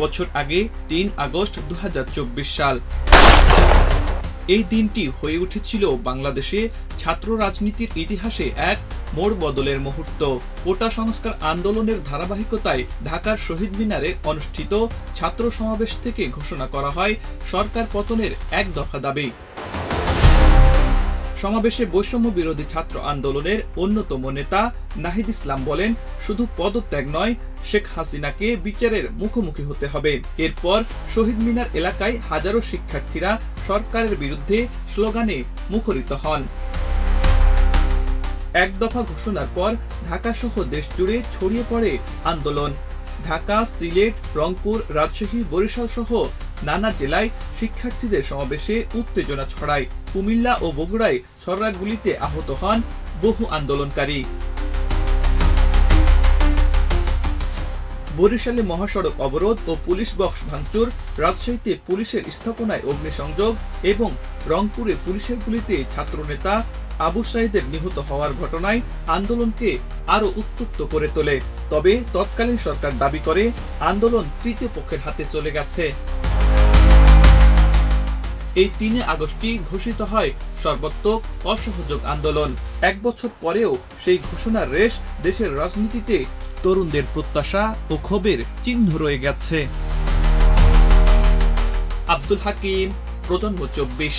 বছর আগে ৩ আগস্ট ২০২৪ সাল। এই দিনটি হয়ে উঠেছিল বাংলাদেশে ছাত্র রাজনীতির ইতিহাসে এক মোড় বদলের মুহূর্ত। কোটা সংস্কার আন্দোলনের ধারাবাহিকতায় ঢাকার শহীদ মিনারে অনুষ্ঠিত ছাত্র সমাবেশ থেকে ঘোষণা করা হয় সরকার পতনের এক দফা দাবি। সমাবেশে বৈষম্য বিরোধী ছাত্র আন্দোলনের অন্যতম নেতা নাহিদ ইসলাম বলেন, শুধু পদত্যাগ নয়, শেখ হাসিনাকে বিচারের মুখোমুখি হতে হবে। এরপর শহীদ মিনার এলাকায় হাজারো শিক্ষার্থীরা সরকারের বিরুদ্ধে স্লোগানে মুখরিত হন। এক দফা ঘোষণার পর ঢাকা সহ দেশ জুড়ে ছড়িয়ে পড়ে আন্দোলন। ঢাকা, সিলেট, রংপুর, রাজশাহী, বরিশাল সহ নানা জেলায় শিক্ষার্থীদের সমাবেশে উত্তেজনা ছড়ায়। কুমিল্লা ও বগুড়ায় ছড়া গুলিতে আহত হন বহু আন্দোলনকারী। বরিশালে মহাসড়ক অবরোধ ও পুলিশ বক্স ভাঙচুর, রাজশাহীতে পুলিশের স্থাপনায় অগ্নিসংযোগ এবং রংপুরে পুলিশের গুলিতে ছাত্রনেতা আবু সাঈদের নিহত হওয়ার ঘটনায় আন্দোলনকে আরও উত্তপ্ত করে তোলে। তবে তৎকালীন সরকার দাবি করে আন্দোলন তৃতীয় পক্ষের হাতে চলে গেছে। এই ৩ আগস্টই ঘোষিত হয় সর্বাত্মক অসহযোগ আন্দোলন। এক বছর পরেও সেই ঘোষণার রেশ দেশের রাজনীতিতে তরুণদের প্রত্যাশা ও ক্ষোভের চিহ্ন রয়ে গেছে। আব্দুল হাকিম, প্রজন্ম ২৪।